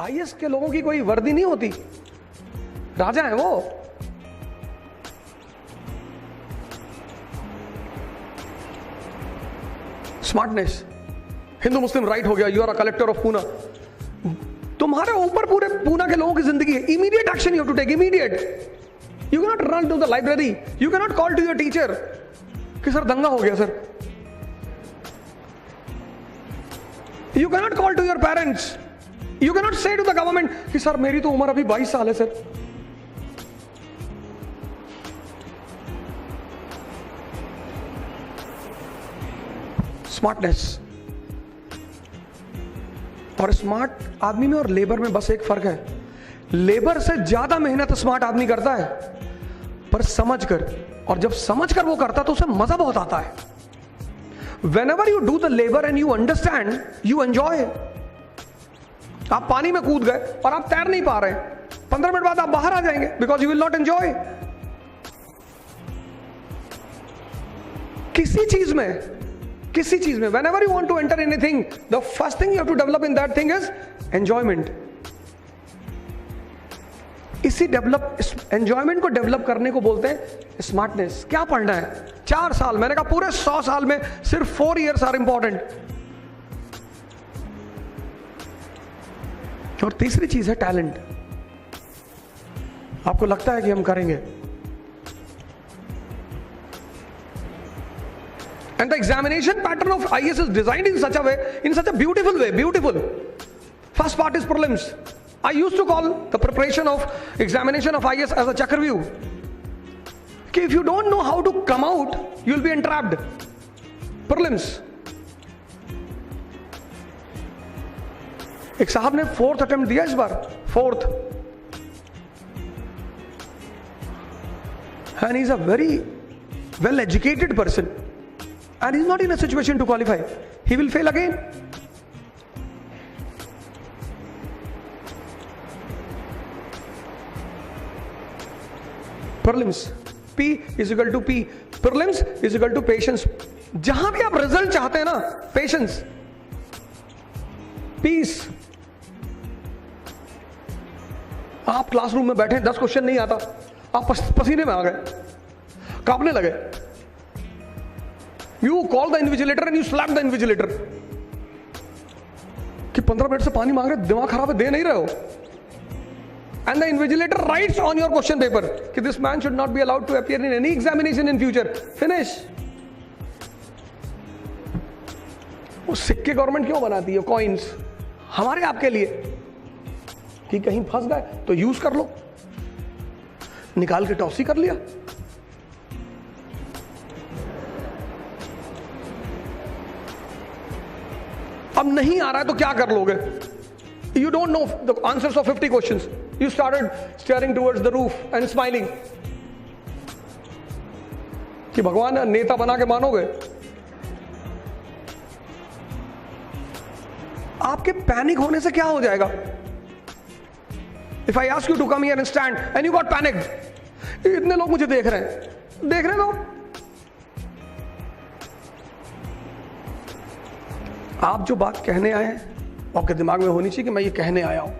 IAS के लोगों की कोई वर्दी नहीं होती, राजा है वो। स्मार्टनेस, हिंदू मुस्लिम राइट हो गया, you are a collector of Poona, तुम्हारे ऊपर पूरे पूना के लोगों की जिंदगी है। Immediate action you have to take, immediate. You can not run to the library, you can not call to your teacher कि सर दंगा हो गया sir. You can not call to your parents, you can not say to the government कि sir मेरी तो उम्र अभी 22 साल है सर। स्मार्टनेस, और स्मार्ट आदमी में और लेबर में बस एक फर्क है, लेबर से ज्यादा मेहनत स्मार्ट आदमी करता है, पर समझकर, और जब समझकर वो करता तो उसे मजा बहुत आता है। Whenever you do the labor and you understand, you enjoy. आप पानी में कूद गए और आप तैर नहीं पा रहे, 15 मिनट बाद आप बाहर आ जाएंगे, because you will not enjoy. किसी चीज में whenever you want to enter anything, the first thing you have to develop in that thing is enjoyment. इसी एंजॉयमेंट को डेवलप करने को बोलते हैं स्मार्टनेस। क्या पढ़ना है? 4 साल, मैंने कहा पूरे 100 साल में सिर्फ 4 years आर इंपॉर्टेंट। और तीसरी चीज है टैलेंट। आपको लगता है कि हम करेंगे, and the examination pattern of IAS is designed in such a way, in such a beautiful way, beautiful. First part is prelims. I used to call the preparation of examination of IAS as a chakravyuh. If you don't know how to come out, you will be entrapped. Prelims. एक साहब ने 4th attempt दिया इस बार, 4th, and he's a very well educated person, and he's not in a situation to qualify. He will fail again. Prelims, P is equal to P. Prelims is equal to patience. जहां भी आप result चाहते हैं ना, patience, piece. आप classroom में बैठे, 10 question नहीं आता, आप पसीने में आ गए, कांपने लगे, you call the invigilator and you slab the invigilator कि 15 मिनट से पानी मांग रहे, दिमाग खराब है, दे नहीं रहे हो। And the invigilator writes on your question paper कि this man should not be allowed to appear in any examination in future. Finish. वो सिक्के गवर्नमेंट क्यों बनाती है, कॉइन्स, हमारे आपके लिए, कि कहीं फंस गए तो यूज कर लो, निकाल के टॉसी कर लिया। अब नहीं आ रहा है तो क्या कर लोगे? You don't know the answers of 50 questions. You started staring towards the roof and smiling. कि भगवान नेता बना के मानोगे? आपके पैनिक होने से क्या हो जाएगा? If I ask you to come here and stand and you got panicked, इतने लोग मुझे देख रहे हैं लोग, आप जो बात कहने आए हैं आपके दिमाग में होनी चाहिए कि मैं ये कहने आया हूं।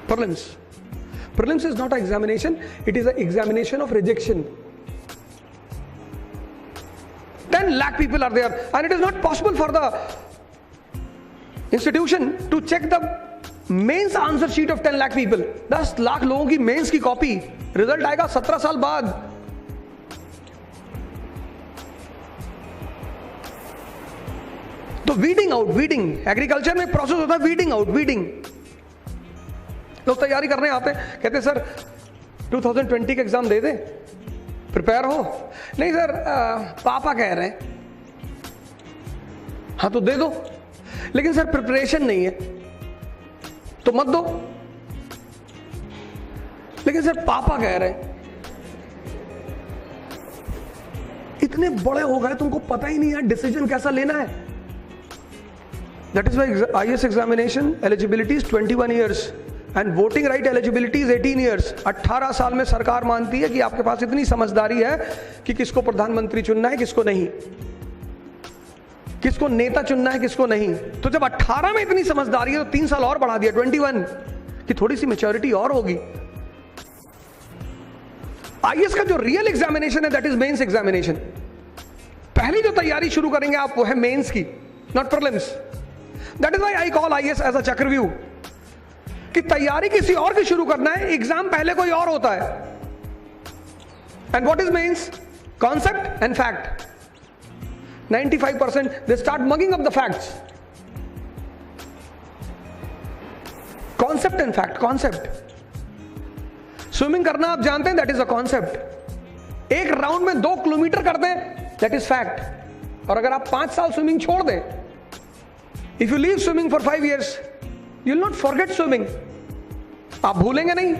Prelims is not an examination, it is an examination of rejection. 10 lakh people are there and it is not possible for the institution to check the mains answer sheet of 10 lakh people. 10 lakh लोगों की mains की copy, result आएगा 17 साल बाद। तो weeding out, weeding, agriculture में process होता है वीडिंग आउट, वीडिंग। लोग तैयारी करने आते हैं, कहते हैं सर 2020 का एग्जाम दे दे, प्रिपेयर हो। नहीं सर पापा कह रहे हैं। हाँ तो दे दो, लेकिन सर प्रिपरेशन नहीं है तो मत दो। लेकिन सर पापा कह रहे हैं। इतने बड़े हो गए तुमको पता ही नहीं है डिसीजन कैसा लेना है। That is why IAS examination eligibility is 21 years and voting right eligibility is 18 years. 18 साल में सरकार मानती है कि आपके पास इतनी समझदारी है कि किसको प्रधानमंत्री चुनना है, किसको नहीं। किसको नेता चुनना है किसको नहीं। तो जब 18 में इतनी समझदारी है तो 3 साल और बढ़ा दिया 21 कि थोड़ी सी मैच्योरिटी और होगी। आईएएस का जो रियल एग्जामिनेशन है दैट इज मेंस एग्जामिनेशन। पहली जो तैयारी शुरू करेंगे आप वो है मेंस की, not prelims. That is why I call IAS as a चक्रव्यूह, कि तैयारी किसी और की शुरू करना है, एग्जाम पहले कोई और होता है। And what is mains? Concept and fact. 95% they start mugging up the facts. Concept and fact. Concept. Swimming करना आप जानते हैं, दैट इज अ कॉन्सेप्ट। एक राउंड में 2 किलोमीटर कर दें, दैट इज फैक्ट। और अगर आप 5 साल स्विमिंग छोड़ दें, if you leave swimming for 5 years, you will not forget swimming. आप भूलेंगे नहीं।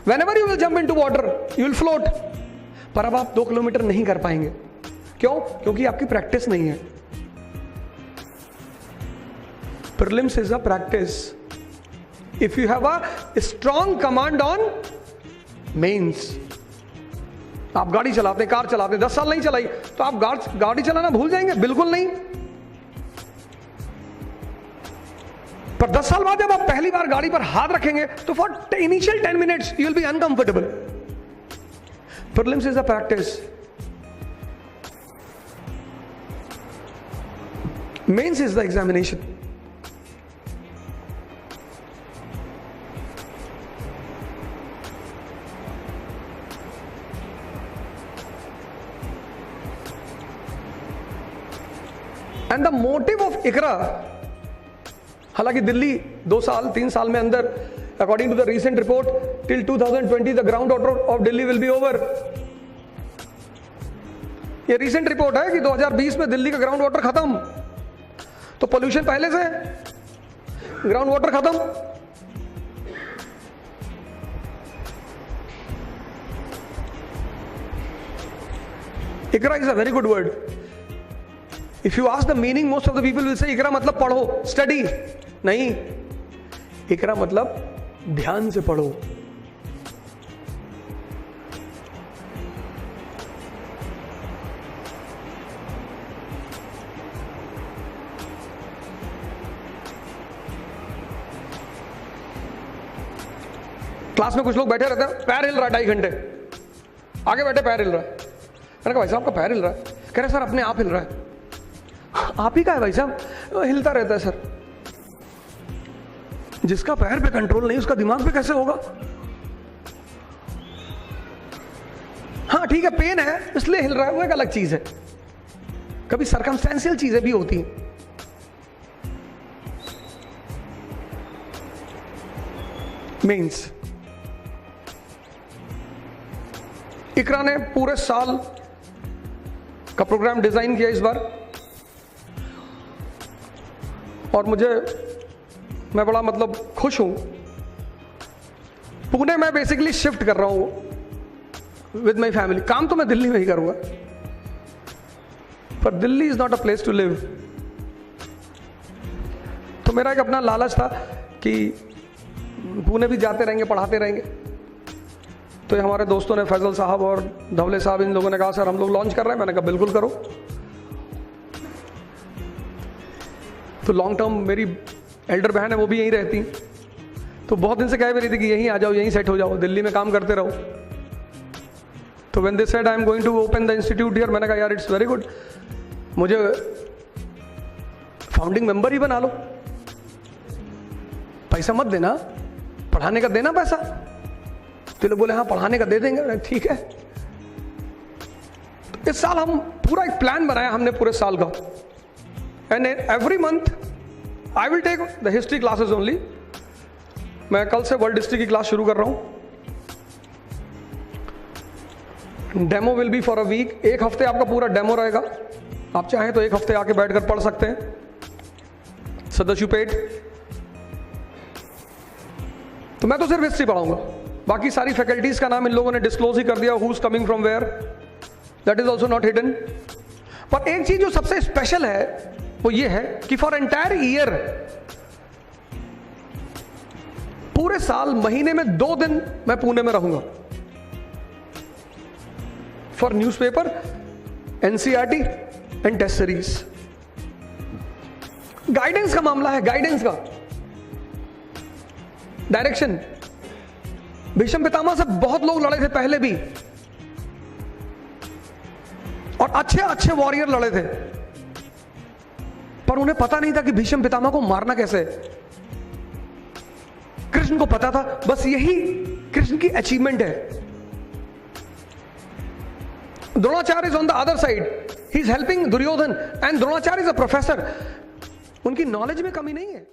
Whenever you will jump into water you will float. पर अब आप 2 किलोमीटर नहीं कर पाएंगे। क्यों? क्योंकि आपकी प्रैक्टिस नहीं है। Prelims is a practice. If you have a strong command on mains, आप गाड़ी चलाते कार चलाते 10 साल नहीं चलाई तो आप गाड़ी चलाना भूल जाएंगे? बिल्कुल नहीं। पर 10 साल बाद जब आप पहली बार गाड़ी पर हाथ रखेंगे तो for initial 10 minutes you will be uncomfortable. Prelims is a practice. Mains is the examination. And the motive of ICRA, हालांकि दिल्ली 2 साल 3 साल में अंदर, according to the recent report, till 2020 the groundwater of Delhi will be over. ये recent report है कि 2020 में दिल्ली का ग्राउंड वाटर खत्म। तो पोल्यूशन पहले से, ग्राउंड वाटर खत्म। इकरा is a very good word. If you ask the meaning, most of the people will say इकरा मतलब पढ़ो, स्टडी। नहीं, इकरा मतलब ध्यान से पढ़ो। क्लास में कुछ लोग बैठे रहते हैं, पैर हिल रहा है 2.5 घंटे, आगे बैठे पैर हिल रहा है। मैंने कहा भाई साहब आपका पैर हिल रहा है? कह रहे सर अपने आप हिल रहा है। आप ही का है भाई साहब? हिलता रहता है सर। जिसका पैर पे कंट्रोल नहीं उसका दिमाग पे कैसे होगा? हाँ ठीक है, पेन है इसलिए हिल रहा है, वो एक अलग चीज है। कभी सर्कमस्टेंशियल चीजें भी होती हैं। मेंस, इकरा ने पूरे साल का प्रोग्राम डिजाइन किया इस बार, और मैं बड़ा मतलब खुश हूं। पुणे में बेसिकली शिफ्ट कर रहा हूं विद माई फैमिली। काम तो मैं दिल्ली में ही करूंगा, पर Delhi is not a place to live. तो मेरा एक अपना लालच था कि पुणे भी जाते रहेंगे, पढ़ाते रहेंगे। तो हमारे दोस्तों ने, फैजल साहब और धवले साहब, इन लोगों ने कहा सर हम लोग लॉन्च कर रहे हैं। मैंने कहा बिल्कुल करो। तो लॉन्ग टर्म मेरी एल्डर बहन है, वो भी यहीं रहती, तो बहुत दिन से कह भी रही थी कि यहीं आ जाओ, यहीं सेट हो जाओ, दिल्ली में काम करते रहो। तो when they said I am going to open the institute here, मैंने कहा यार इट्स वेरी गुड, मुझे फाउंडिंग मेंबर ही बना लो। पैसा मत देना, पढ़ाने का देना पैसा। तो लोग बोले हाँ पढ़ाने का दे देंगे। ठीक है। तो इस साल हम पूरा एक प्लान बनाया हमने पूरे साल का, and every month I will take the history classes only. मैं कल से वर्ल्ड हिस्ट्री की क्लास शुरू कर रहा हूं। Demo will be for a week. 1 हफ्ते आपका पूरा डेमो रहेगा। आप चाहें तो 1 हफ्ते आके बैठकर पढ़ सकते हैं। सदस्युपेट। तो मैं तो सिर्फ हिस्ट्री पढ़ाऊंगा, बाकी सारी फैकल्टीज का नाम इन लोगों ने डिस्क्लोज ही कर दिया, who is coming from where, that is also not hidden. पर एक चीज जो सबसे स्पेशल है वो ये है कि फॉर एंटायर ईयर, पूरे साल महीने में 2 दिन मैं पुणे में रहूंगा for newspaper, NCERT and test series. Guidance का मामला है, गाइडेंस का, डायरेक्शन। भीष्म पितामह से बहुत लोग लड़े थे पहले भी, और अच्छे अच्छे वॉरियर लड़े थे, पर उन्हें पता नहीं था कि भीष्म पितामह को मारना कैसे। कृष्ण को पता था, बस यही कृष्ण की अचीवमेंट है। Dronacharya is on the other side, he is helping Duryodhana, and Dronacharya is a professor. उनकी नॉलेज में कमी नहीं है।